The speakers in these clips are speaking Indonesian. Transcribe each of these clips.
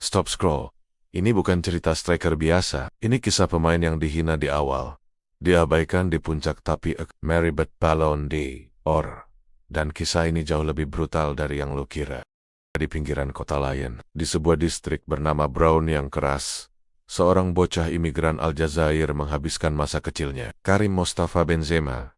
Stop scroll. Ini bukan cerita striker biasa. Ini kisah pemain yang dihina di awal, diabaikan di puncak tapi meribet Ballon d'Or. Dan kisah ini jauh lebih brutal dari yang lo kira. Di pinggiran kota lain, di sebuah distrik bernama Brown yang keras, seorang bocah imigran Aljazair menghabiskan masa kecilnya. Karim Mostafa Benzema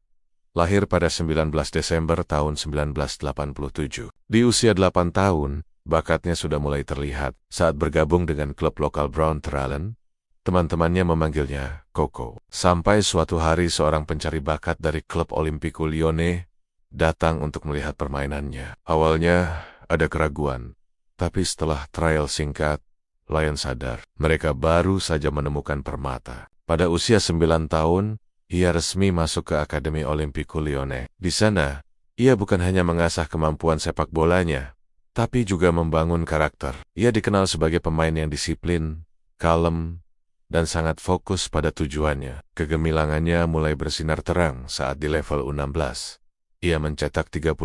lahir pada 19 Desember tahun 1987. Di usia 8 tahun, bakatnya sudah mulai terlihat. Saat bergabung dengan klub lokal Brown Teralen, teman-temannya memanggilnya Koko. Sampai suatu hari seorang pencari bakat dari klub Olympique Lyonnais datang untuk melihat permainannya. Awalnya ada keraguan, tapi setelah trial singkat, Lion sadar mereka baru saja menemukan permata. Pada usia 9 tahun, ia resmi masuk ke Akademi Olympique Lyonnais. Di sana, ia bukan hanya mengasah kemampuan sepak bolanya, tapi juga membangun karakter. Ia dikenal sebagai pemain yang disiplin, kalem, dan sangat fokus pada tujuannya. Kegemilangannya mulai bersinar terang saat di level U16. Ia mencetak 38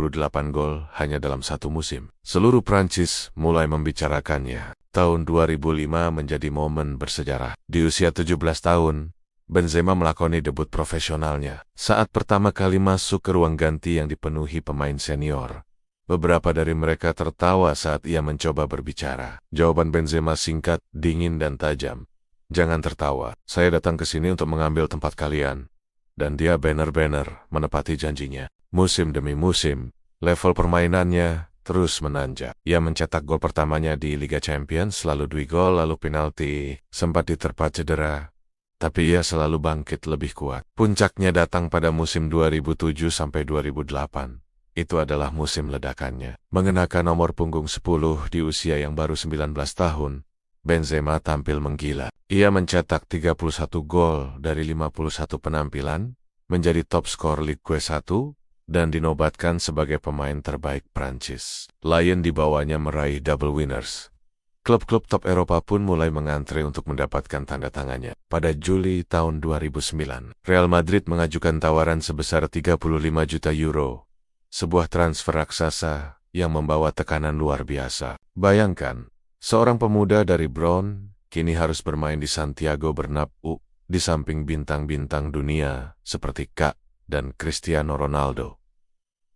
gol hanya dalam satu musim. Seluruh Prancis mulai membicarakannya. Tahun 2005 menjadi momen bersejarah. Di usia 17 tahun, Benzema melakoni debut profesionalnya. Saat pertama kali masuk ke ruang ganti yang dipenuhi pemain senior, beberapa dari mereka tertawa saat ia mencoba berbicara. Jawaban Benzema singkat, dingin, dan tajam. "Jangan tertawa, saya datang ke sini untuk mengambil tempat kalian." Dan dia benar-benar menepati janjinya. Musim demi musim, level permainannya terus menanjak. Ia mencetak gol pertamanya di Liga Champions, lalu 2 gol, lalu penalti, sempat diterpa cedera. Tapi ia selalu bangkit lebih kuat. Puncaknya datang pada musim 2007 sampai 2008. Itu adalah musim ledakannya. Mengenakan nomor punggung 10 di usia yang baru 19 tahun, Benzema tampil menggila. Ia mencetak 31 gol dari 51 penampilan, menjadi top skor Ligue 1, dan dinobatkan sebagai pemain terbaik Prancis. Lion dibawanya meraih double winners. Klub-klub top Eropa pun mulai mengantre untuk mendapatkan tanda tangannya. Pada Juli tahun 2009, Real Madrid mengajukan tawaran sebesar 35 juta euro. Sebuah transfer raksasa yang membawa tekanan luar biasa. Bayangkan, seorang pemuda dari Brown kini harus bermain di Santiago Bernabeu, di samping bintang-bintang dunia seperti Kak dan Cristiano Ronaldo.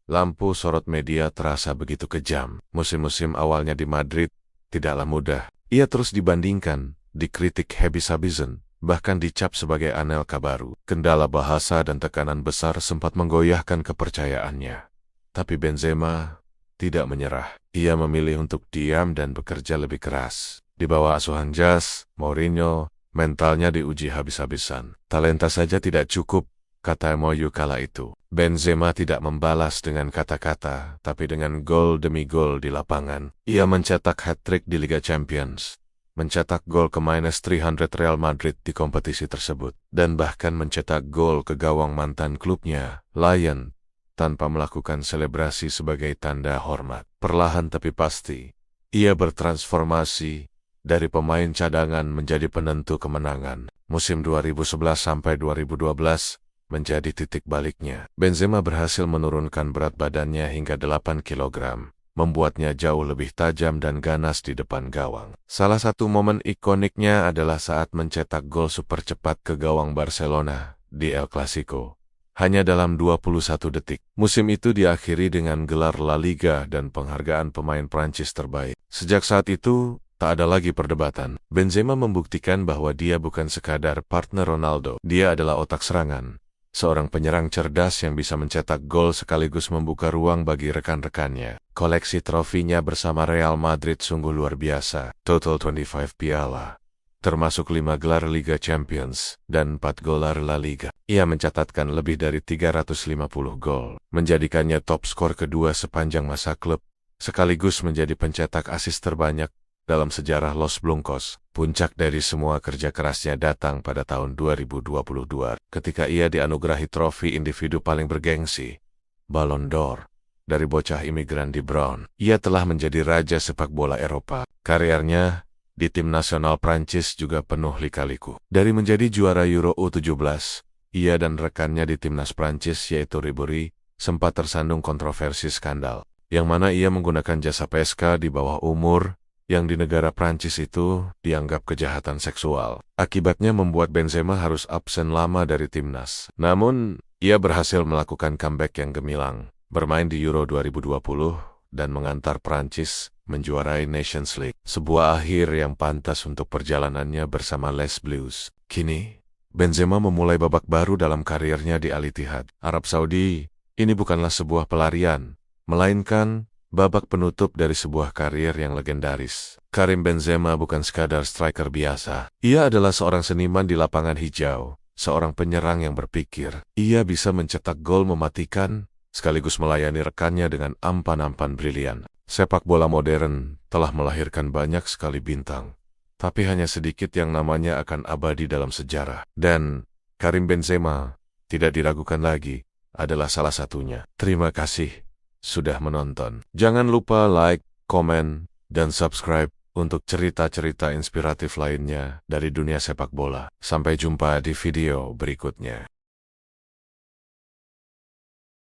Lampu sorot media terasa begitu kejam. Musim-musim awalnya di Madrid tidaklah mudah. Ia terus dibandingkan, dikritik habis-habisan, bahkan dicap sebagai Anelka baru. Kendala bahasa dan tekanan besar sempat menggoyahkan kepercayaannya. Tapi Benzema tidak menyerah. Ia memilih untuk diam dan bekerja lebih keras. Di bawah asuhan Jas, Mourinho, mentalnya diuji habis-habisan. Talenta saja tidak cukup, kata Moyu kala itu. Benzema tidak membalas dengan kata-kata, tapi dengan gol demi gol di lapangan. Ia mencetak hat-trick di Liga Champions, mencetak gol ke -300 Real Madrid di kompetisi tersebut, dan bahkan mencetak gol ke gawang mantan klubnya, Lyon, tanpa melakukan selebrasi sebagai tanda hormat. Perlahan tapi pasti, ia bertransformasi dari pemain cadangan menjadi penentu kemenangan. Musim 2011 sampai 2012 menjadi titik baliknya. Benzema berhasil menurunkan berat badannya hingga 8 kg, membuatnya jauh lebih tajam dan ganas di depan gawang. Salah satu momen ikoniknya adalah saat mencetak gol super cepat ke gawang Barcelona di El Clasico, hanya dalam 21 detik. Musim itu diakhiri dengan gelar La Liga dan penghargaan pemain Prancis terbaik. Sejak saat itu, tak ada lagi perdebatan. Benzema membuktikan bahwa dia bukan sekadar partner Ronaldo. Dia adalah otak serangan. Seorang penyerang cerdas yang bisa mencetak gol sekaligus membuka ruang bagi rekan-rekannya. Koleksi trofinya bersama Real Madrid sungguh luar biasa. Total 25 piala, termasuk 5 gelar Liga Champions dan 4 gelar La Liga. Ia mencatatkan lebih dari 350 gol, menjadikannya top skor kedua sepanjang masa klub, sekaligus menjadi pencetak asis terbanyak dalam sejarah Los Blancos. Puncak dari semua kerja kerasnya datang pada tahun 2022, ketika ia dianugerahi trofi individu paling bergengsi, Ballon d'Or, dari bocah imigran di Brown. Ia telah menjadi raja sepak bola Eropa. Karirnya di tim nasional Prancis juga penuh lika-liku. Dari menjadi juara Euro U17, ia dan rekannya di timnas Prancis yaitu Ribéry sempat tersandung kontroversi skandal, yang mana ia menggunakan jasa PSK di bawah umur yang di negara Prancis itu dianggap kejahatan seksual. Akibatnya membuat Benzema harus absen lama dari timnas. Namun, ia berhasil melakukan comeback yang gemilang, bermain di Euro 2020 dan mengantar Prancis menjuarai Nations League, sebuah akhir yang pantas untuk perjalanannya bersama Les Bleus. Kini, Benzema memulai babak baru dalam karirnya di Al Ittihad, Arab Saudi. Ini bukanlah sebuah pelarian, melainkan babak penutup dari sebuah karir yang legendaris. Karim Benzema bukan sekadar striker biasa. Ia adalah seorang seniman di lapangan hijau, seorang penyerang yang berpikir. Ia bisa mencetak gol mematikan, sekaligus melayani rekannya dengan ampan-ampan brilian. Sepak bola modern telah melahirkan banyak sekali bintang, tapi hanya sedikit yang namanya akan abadi dalam sejarah. Dan Karim Benzema, tidak diragukan lagi, adalah salah satunya. Terima kasih sudah menonton. Jangan lupa like, komen, dan subscribe untuk cerita-cerita inspiratif lainnya dari dunia sepak bola. Sampai jumpa di video berikutnya.